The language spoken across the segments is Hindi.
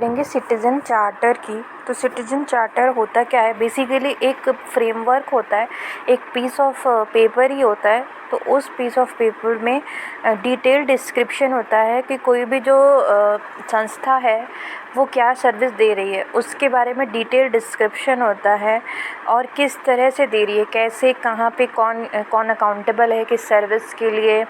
करेंगे सिटीज़न चार्टर की। तो सिटीज़न चार्टर होता क्या है, बेसिकली एक फ्रेमवर्क होता है, एक पीस ऑफ पेपर ही होता है। तो उस पीस ऑफ पेपर में डिटेल डिस्क्रिप्शन होता है कि कोई भी जो संस्था है वो क्या सर्विस दे रही है, उसके बारे में डिटेल डिस्क्रिप्शन होता है और किस तरह से दे रही है, कैसे, कहाँ पे कौन कौन अकाउंटेबल है किस सर्विस के लिए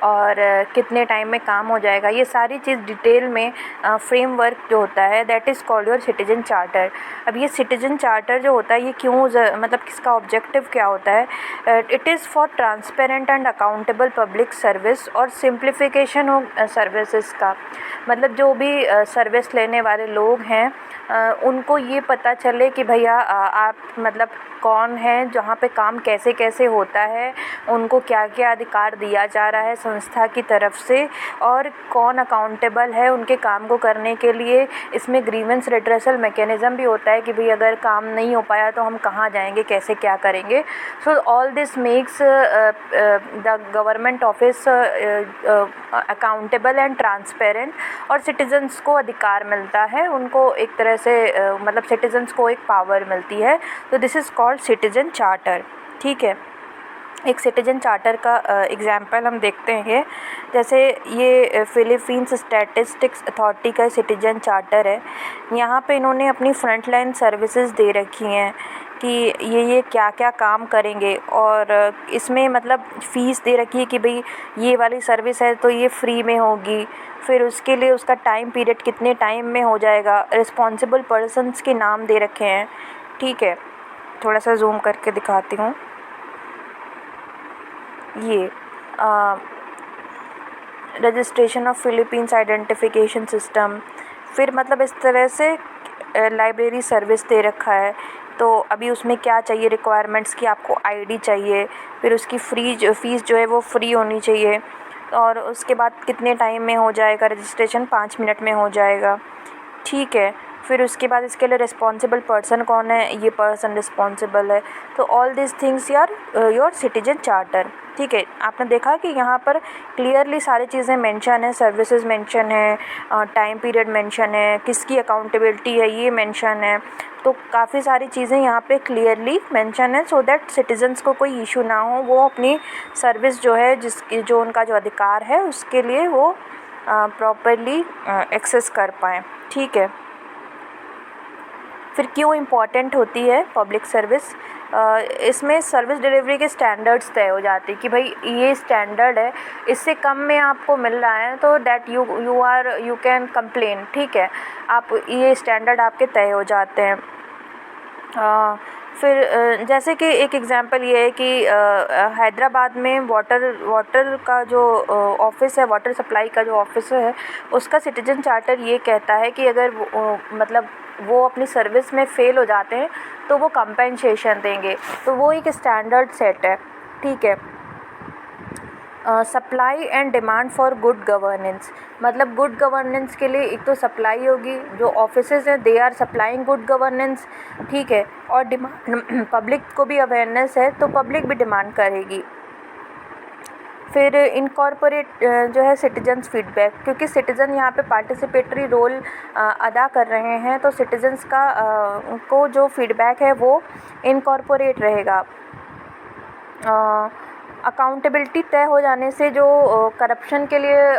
और कितने टाइम में काम हो जाएगा। ये सारी चीज़ डिटेल में फ्रेमवर्क जो होता है that is called your citizen charter. अब ये सिटीज़न चार्टर जो होता है ये क्यों मतलब किसका ऑब्जेक्टिव क्या होता है, it is for transparent and accountable public service और सिंप्लीफिकेशन ऑफ सर्विसेज का। मतलब जो भी सर्विस लेने वाले लोग हैं उनको ये पता चले कि भैया आप मतलब कौन है, जहाँ पे काम कैसे कैसे होता है, उनको क्या क्या अधिकार दिया जा रहा है संस्था की तरफ से और कौन अकाउंटेबल है उनके काम को करने के लिए। इसमें ग्रीवेंस रिड्रेसल मैकेनिज़्म भी होता है कि भाई अगर काम नहीं हो पाया तो हम कहाँ जाएंगे, कैसे क्या करेंगे। So all this makes the government office accountable and transparent और सिटीजन्स को अधिकार मिलता है, उनको एक तरह से मतलब सिटीजन्स को एक पावर मिलती है। तो this is called citizen charter. ठीक है, एक सिटीजन चार्टर का एग्जांपल हम देखते हैं। जैसे ये फिलीपींस स्टैटिस्टिक्स अथॉरिटी का सिटीजन चार्टर है। यहाँ पे इन्होंने अपनी फ्रंट लाइन सर्विसेज दे रखी हैं कि ये क्या क्या काम करेंगे और इसमें मतलब फ़ीस दे रखी है कि भाई ये वाली सर्विस है तो ये फ्री में होगी, फिर उसके लिए उसका टाइम पीरियड कितने टाइम में हो जाएगा, रिस्पॉन्सिबल पर्सन्स के नाम दे रखे हैं। ठीक है, थोड़ा सा जूम करके दिखाती हूँ। ये registration of Philippines identification system, फिर मतलब इस तरह से लाइब्रेरी सर्विस दे रखा है। तो अभी उसमें क्या चाहिए रिक्वायरमेंट्स की, आपको आईडी चाहिए, फिर उसकी फ़ीस जो है वो फ्री होनी चाहिए और उसके बाद कितने टाइम में हो जाएगा रजिस्ट्रेशन, 5 मिनट में हो जाएगा। ठीक है, फिर उसके बाद इसके लिए रिस्पॉन्सिबल पर्सन कौन है, ये पर्सन रिस्पॉन्सिबल है। तो all this things your citizen charter. ठीक है, आपने देखा कि यहाँ पर क्लियरली सारी चीज़ें मेंशन है, सर्विसेज मेंशन है, टाइम पीरियड मेंशन है, किसकी अकाउंटेबिलिटी है ये मेंशन है। तो काफ़ी सारी चीज़ें यहाँ पे क्लियरली मेंशन है सो दैट सिटीजन्स को कोई इशू ना हो, वो अपनी सर्विस जो है जो उनका जो अधिकार है उसके लिए वो प्रॉपरली एक्सेस कर पाएँ। ठीक है, फिर क्यों इम्पॉर्टेंट होती है पब्लिक सर्विस। इसमें सर्विस डिलीवरी के स्टैंडर्ड्स तय हो जाते हैं कि भाई ये स्टैंडर्ड है, इससे कम में आपको मिल रहा है तो दैट यू कैन कंप्लेन। ठीक है, आप ये स्टैंडर्ड आपके तय हो जाते हैं। फिर जैसे कि एक एग्ज़ाम्पल ये है कि हैदराबाद में वाटर का जो ऑफ़िस है, वाटर सप्लाई का जो ऑफ़िस है, उसका सिटीजन चार्टर ये कहता है कि अगर मतलब वो अपनी सर्विस में फ़ेल हो जाते हैं तो वो कंपेंसेशन देंगे। तो वो एक स्टैंडर्ड सेट है। ठीक है, supply and demand for good governance, मतलब गुड गवर्नेंस के लिए एक तो सप्लाई होगी, जो ऑफिसेज हैं they are supplying good governance. ठीक है, और डिमांड पब्लिक को भी अवेयरनेस है तो पब्लिक भी डिमांड करेगी। फिर इनकॉर्पोरेट जो है सिटीजन्स फीडबैक, क्योंकि सिटीज़न यहाँ पे पार्टिसिपेटरी रोल अदा कर रहे हैं तो सिटीजन्स का को जो फीडबैक है वो इनकॉर्पोरेट रहेगा। अकाउंटेबिलिटी तय हो जाने से जो करप्शन के लिए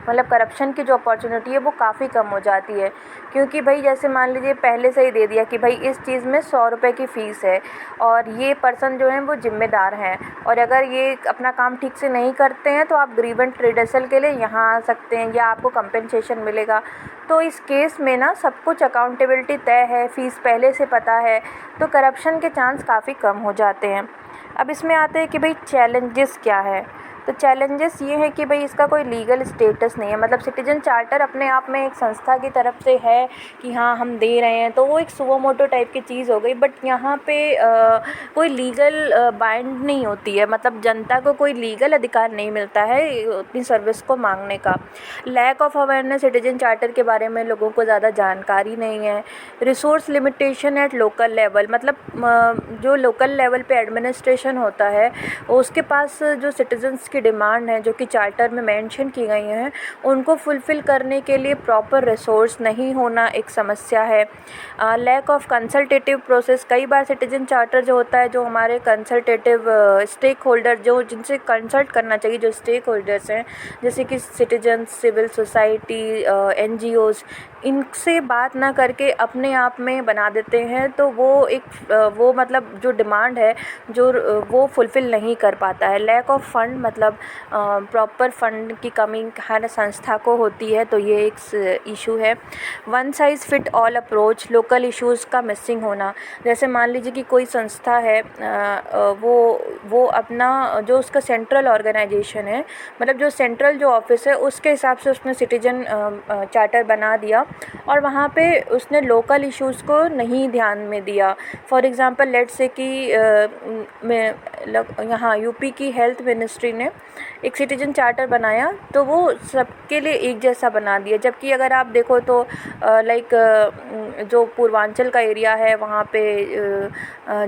मतलब करप्शन की जो अपॉर्चुनिटी है वो काफ़ी कम हो जाती है, क्योंकि भाई जैसे मान लीजिए पहले से ही दे दिया कि भाई इस चीज़ में 100 रुपये की फ़ीस है और ये पर्सन जो हैं वो ज़िम्मेदार हैं और अगर ये अपना काम ठीक से नहीं करते हैं तो आप ग्रीवेंस रिड्रेसल के लिए यहाँ आ सकते हैं या आपको कंपेंसेशन मिलेगा। तो इस केस में ना सब कुछ अकाउंटेबिलिटी तय है, फ़ीस पहले से पता है, तो करप्शन के चांस काफ़ी कम हो जाते हैं। अब इसमें आते हैं कि भाई चैलेंजेस क्या है। तो चैलेंजेस ये है कि भाई इसका कोई लीगल स्टेटस नहीं है, मतलब सिटीजन चार्टर अपने आप में एक संस्था की तरफ से है कि हाँ हम दे रहे हैं, तो वो एक सुओ मोटो टाइप की चीज़ हो गई। बट यहाँ पे कोई लीगल बाइंड नहीं होती है, मतलब जनता को कोई लीगल अधिकार नहीं मिलता है अपनी सर्विस को मांगने का। Lack of awareness citizen charter के बारे में लोगों को ज़्यादा जानकारी नहीं है। Resource limitation at local level, मतलब जो लोकल लेवल पे एडमिनिस्ट्रेशन होता है उसके पास जो सिटीजन्स की डिमांड है जो कि चार्टर में मेंशन की गई हैं, उनको फुलफ़िल करने के लिए प्रॉपर रिसोर्स नहीं होना एक समस्या है। लैक ऑफ कंसल्टेटिव प्रोसेस, कई बार सिटीजन चार्टर जो होता है, जो हमारे कंसल्टेटिव स्टेक होल्डर जो जिनसे कंसल्ट करना चाहिए, जो स्टेक होल्डर्स हैं जैसे कि सिटीजन, सिविल सोसाइटी, NGOs, इनसे बात ना करके अपने आप में बना देते हैं, तो वो मतलब जो डिमांड है जो वो फुलफ़िल नहीं कर पाता है। लैक ऑफ फंड, मतलब प्रॉपर फंड की कमी हर संस्था को होती है, तो ये एक इशू है। One size fit all approach, local issues का मिसिंग होना। जैसे मान लीजिए कि कोई संस्था है, वो अपना जो उसका सेंट्रल ऑर्गेनाइजेशन है, मतलब जो सेंट्रल जो ऑफिस है उसके हिसाब से उसने सिटीजन चार्टर बना दिया और वहाँ पे उसने लोकल इश्यूज़ को नहीं ध्यान में दिया। फॉर एग्ज़ाम्पल लेट्स से कि यहाँ यूपी की हेल्थ मिनिस्ट्री ने एक सिटीजन चार्टर बनाया, तो वो सबके लिए एक जैसा बना दिया। जबकि अगर आप देखो तो लाइक जो पूर्वांचल का एरिया है वहाँ पे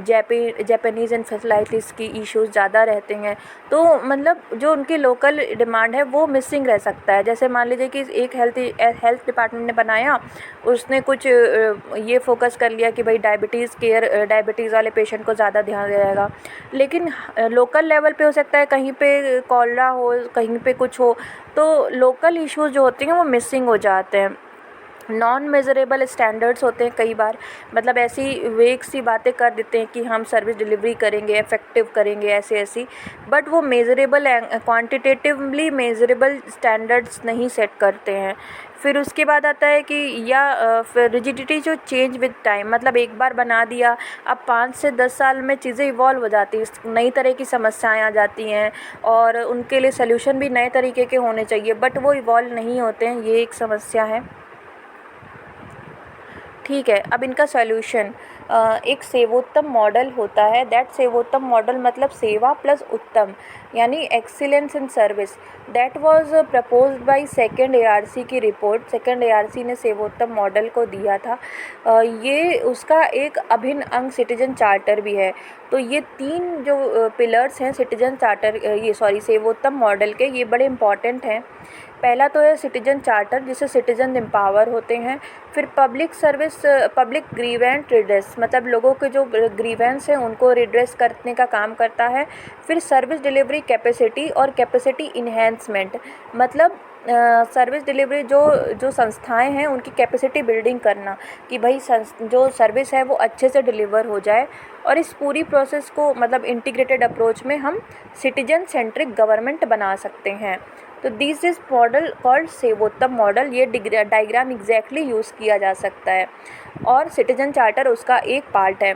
जापानीज़ एन्सेफेलाइटिस की इश्यूज़ ज़्यादा रहते हैं, तो मतलब जो उनकी लोकल डिमांड है वो मिसिंग रह सकता है। जैसे मान लीजिए कि एक हेल्थ डिपार्टमेंट ने बनाया, उसने कुछ ये फोकस कर लिया कि भाई डायबिटीज़ वाले पेशेंट को ज़्यादा ध्यान दिया जाएगा, लेकिन लोकल लेवल पे हो सकता है कहीं पे कॉलरा हो, कहीं पे कुछ हो, तो लोकल इश्यूज़ जो होते हैं वो मिसिंग हो जाते हैं। नॉन मेज़रेबल स्टैंडर्ड्स होते हैं कई बार, मतलब ऐसी वेग सी बातें कर देते हैं कि हम सर्विस डिलीवरी करेंगे, इफ़ेक्टिव करेंगे, ऐसी बट वो मेज़रेबल क्वांटिटेटिवली मेज़रेबल स्टैंडर्ड्स नहीं सेट करते हैं। फिर उसके बाद आता है कि फिर रिजिडिटी जो चेंज विद टाइम, मतलब एक बार बना दिया, अब 5 से 10 साल में चीज़ें इवॉल्व हो जाती हैं, नई तरह की समस्याएं आ जाती हैं और उनके लिए सल्यूशन भी नए तरीके के होने चाहिए, बट वो इवॉल्व नहीं होते हैं, ये एक समस्या है। ठीक है, अब इनका सॉल्यूशन, एक सेवोत्तम मॉडल होता है। दैट सेवोत्तम मॉडल मतलब सेवा प्लस उत्तम, यानी excellence in service. That was proposed by second ARC की रिपोर्ट। सेकंड ARC ने सेवोत्तम मॉडल को दिया था। ये उसका एक अभिन्न अंग सिटीजन चार्टर भी है। तो ये 3 जो पिलर्स हैं सिटीजन चार्टर, सेवोत्तम मॉडल के, ये बड़े इंपॉर्टेंट हैं। पहला तो है सिटीजन चार्टर, जिससे सिटीजन एम्पावर होते हैं। फिर पब्लिक ग्रीवेंट रिड्रेस, मतलब लोगों के जो ग्रीवेंस हैं उनको रिड्रेस करने का काम करता है। फिर सर्विस डिलीवरी कैपेसिटी और कैपेसिटी इन्हेंसमेंट, मतलब सर्विस डिलीवरी जो संस्थाएं हैं उनकी कैपेसिटी बिल्डिंग करना कि भाई जो सर्विस है वो अच्छे से डिलीवर हो जाए। और इस पूरी प्रोसेस को मतलब इंटीग्रेटेड अप्रोच में हम सिटीजन सेंट्रिक गवर्नमेंट बना सकते हैं। तो this is model called Sevottam model. ये डायग्राम एग्जैक्टली यूज़ किया जा सकता है और सिटीजन चार्टर उसका एक पार्ट है।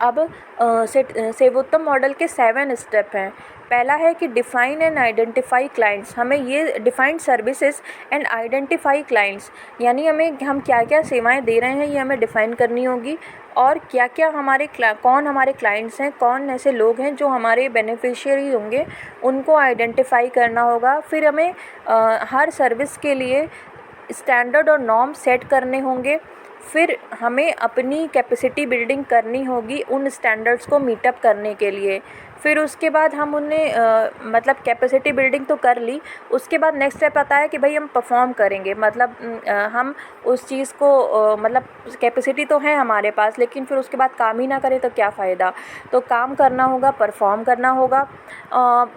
अब सेवोत्तम मॉडल के 7 स्टेप हैं। पहला है कि डिफ़ाइन एंड आइडेंटिफाई क्लाइंट्स, हमें ये डिफ़ाइंड सर्विसेज एंड आइडेंटिफाई क्लाइंट्स, यानी हम क्या क्या सेवाएं दे रहे हैं ये हमें डिफ़ाइन करनी होगी और क्या क्या कौन हमारे क्लाइंट्स हैं, कौन ऐसे लोग हैं जो हमारे बेनिफिशियरी होंगे, उनको आइडेंटिफाई करना होगा। फिर हमें हर सर्विस के लिए स्टैंडर्ड और नॉर्म सेट करने होंगे। फिर हमें अपनी कैपेसिटी बिल्डिंग करनी होगी उन स्टैंडर्ड्स को मीटअप करने के लिए। फिर उसके बाद हम उन्हें मतलब कैपेसिटी बिल्डिंग तो कर ली, उसके बाद नेक्स्ट स्टेप आता है कि भाई हम परफॉर्म करेंगे, मतलब हम उस चीज़ को मतलब कैपेसिटी तो है हमारे पास, लेकिन फिर उसके बाद काम ही ना करें तो क्या फ़ायदा। तो काम करना होगा, परफॉर्म करना होगा।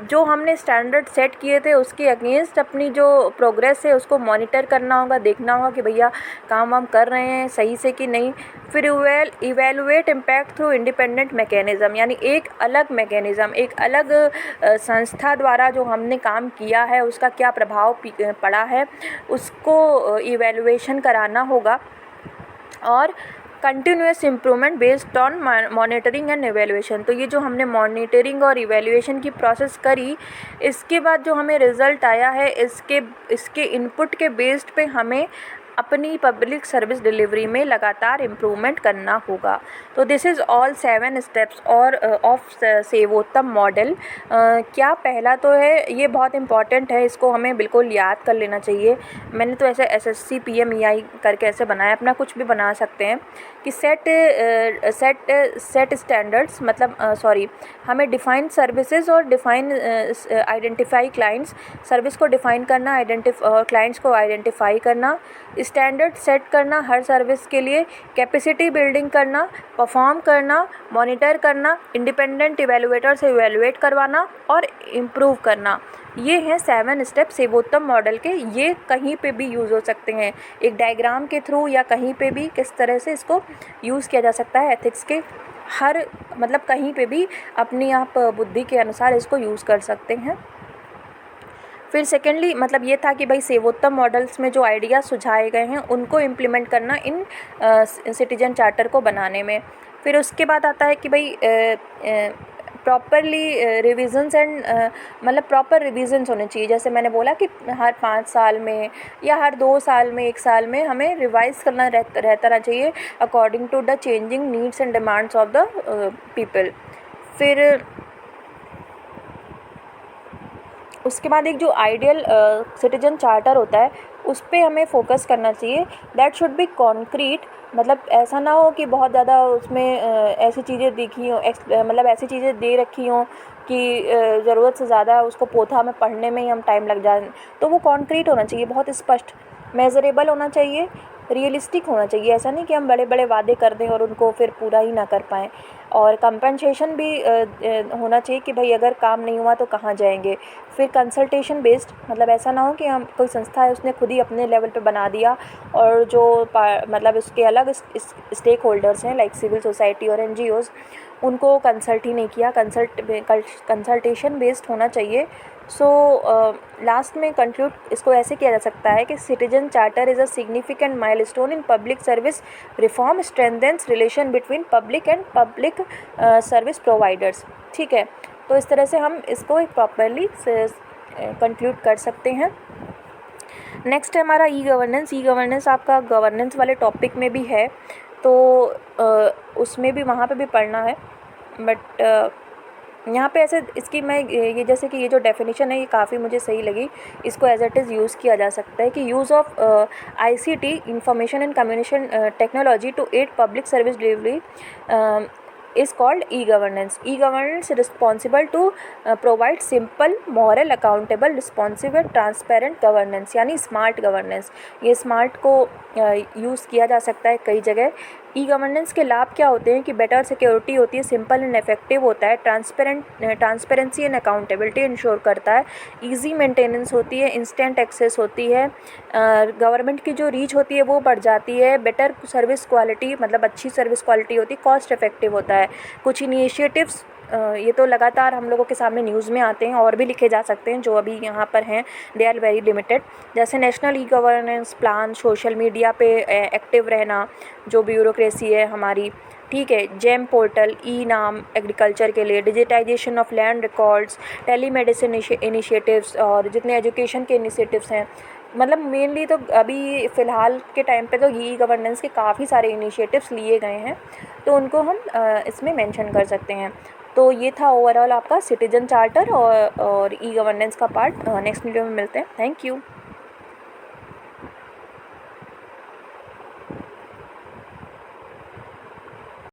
जो हमने स्टैंडर्ड सेट किए थे उसके अगेंस्ट अपनी जो प्रोग्रेस है उसको मॉनिटर करना होगा, देखना होगा कि भैया काम हम कर रहे हैं सही से कि नहीं। फिर evaluate impact through independent mechanism, यानी एक अलग मैकेनिज़्म, एक अलग संस्था द्वारा जो हमने काम किया है उसका क्या प्रभाव पड़ा है, उसको इवेलुएशन कराना होगा। और continuous improvement based on monitoring and evaluation. तो ये जो हमने मॉनिटरिंग और इवेल्यूएशन की प्रोसेस करी, इसके बाद जो हमें रिज़ल्ट आया है इसके इनपुट के बेस्ड पे हमें अपनी पब्लिक सर्विस डिलीवरी में लगातार इम्प्रूवमेंट करना होगा। तो दिस इज़ ऑल 7 स्टेप्स और ऑफ सेवोत्तम मॉडल। क्या पहला तो है, ये बहुत इंपॉर्टेंट है, इसको हमें बिल्कुल याद कर लेना चाहिए। मैंने तो ऐसे SSC PMEI करके ऐसे बनाया, अपना कुछ भी बना सकते हैं कि सेट स्टैंडर्ड्स, मतलब हमें डिफाइन सर्विसेज और डिफाइन आइडेंटिफाई क्लाइंट्स, सर्विस को डिफाइन करना, क्लाइंट्स को आइडेंटिफाई करना, स्टैंडर्ड सेट करना हर सर्विस के लिए, कैपेसिटी बिल्डिंग करना, परफॉर्म करना, मॉनिटर करना, इंडिपेंडेंट इवेलुएटर से इवेलुएट करवाना और इम्प्रूव करना। ये हैं 7 स्टेप सेवोत्तम मॉडल के। ये कहीं पे भी यूज़ हो सकते हैं, एक डायग्राम के थ्रू या कहीं पे भी किस तरह से इसको यूज़ किया जा सकता है एथिक्स के हर, मतलब कहीं पे भी अपनी आप बुद्धि के अनुसार इसको यूज़ कर सकते हैं। फिर सेकेंडली मतलब ये था कि भाई सेवोत्तम मॉडल्स में जो आइडियाज़ सुझाए गए हैं उनको इम्प्लीमेंट करना इन सिटीजन चार्टर को बनाने में। फिर उसके बाद आता है कि भाई प्रॉपरली रिविजन्स एंड मतलब प्रॉपर रिविजन्स होने चाहिए। जैसे मैंने बोला कि हर 5 साल में या हर 2 साल में, 1 साल में हमें रिवाइज़ करना रहता रहना चाहिए according to the changing needs and demands of the people. फिर उसके बाद एक जो आइडियल सिटीजन चार्टर होता है उस पे हमें फोकस करना चाहिए। दैट शुड बी कॉन्क्रीट, मतलब ऐसा ना हो कि बहुत ज़्यादा उसमें ऐसी चीज़ें दिखी हों, मतलब ऐसी चीज़ें दे रखी हों कि ज़रूरत से ज़्यादा उसको पोथा में पढ़ने में ही हम टाइम लग जाए। तो वो कॉन्क्रीट होना चाहिए, बहुत स्पष्ट, मेज़रेबल होना चाहिए, रियलिस्टिक होना चाहिए। ऐसा नहीं कि हम बड़े बड़े वादे कर दें और उनको फिर पूरा ही ना कर पाएँ। और कंपनसेशन भी होना चाहिए कि भाई अगर काम नहीं हुआ तो कहाँ जाएंगे। फिर कंसल्टेशन बेस्ड, मतलब ऐसा ना हो कि हम कोई संस्था है उसने खुद ही अपने लेवल पे बना दिया और जो मतलब उसके अलग स्टेक होल्डर्स हैं लाइक सिविल सोसाइटी और NGOs, उनको कंसल्ट ही नहीं किया। कंसल्टेशन बेस्ड होना चाहिए। सो लास्ट में कंक्लूड इसको ऐसे किया जा सकता है कि citizen charter is a significant milestone in public service reform, strengthens relation between public and public service providers. ठीक है, तो इस तरह से हम इसको एक प्रॉपरली कंक्लूड कर सकते हैं। नेक्स्ट है हमारा ई गवर्नेंस। ई गवर्नेंस आपका गवर्नेंस वाले टॉपिक में भी है, तो उसमें भी वहाँ पे भी पढ़ना है। बट यहाँ पे ऐसे इसकी मैं ये जैसे कि ये जो डेफिनेशन है ये काफ़ी मुझे सही लगी। इसको एज इट इज़ यूज़ किया जा सकता है कि use of ICT information and communication technology to aid public service delivery is called e-governance. E-governance is responsible to provide simple, moral, accountable, responsive and transparent governance, यानी स्मार्ट गवर्नेंस। ये स्मार्ट को यूज़ किया जा सकता है कई जगह। ई गवर्नेंस के लाभ क्या होते हैं कि बेटर सिक्योरिटी होती है, सिंपल एंड इफेक्टिव होता है, ट्रांसपेरेंसी एंड अकाउंटेबिलिटी इंश्योर करता है, इजी मेंटेनेंस होती है, इंस्टेंट एक्सेस होती है, गवर्नमेंट की जो रीच होती है वो बढ़ जाती है, बेटर सर्विस क्वालिटी मतलब अच्छी सर्विस क्वालिटी होती है, कॉस्ट इफेक्टिव होता है। कुछ इनिशिएटिव्स ये तो लगातार हम लोगों के सामने न्यूज़ में आते हैं और भी लिखे जा सकते हैं जो अभी यहाँ पर हैं, दे आर वेरी लिमिटेड। जैसे national e governance plan, social media पे एक्टिव रहना, जो ब्यूरोक्रेसी है हमारी, ठीक है, जेम पोर्टल, ई नाम एग्रीकल्चर के लिए, digitisation of land records, telemedicine initiatives और जितने एजुकेशन के इनिशिएटिव्स हैं, मतलब मेनली तो अभी फ़िलहाल के टाइम पे तो ई गवर्नेंस के काफ़ी सारे इनिशिएटिव्स लिए गए हैं, तो उनको हम इसमें मेंशन कर सकते हैं। तो ये था ओवरऑल आपका सिटीजन चार्टर और ई गवर्नेंस का पार्ट। नेक्स्ट वीडियो में मिलते हैं। Thank you.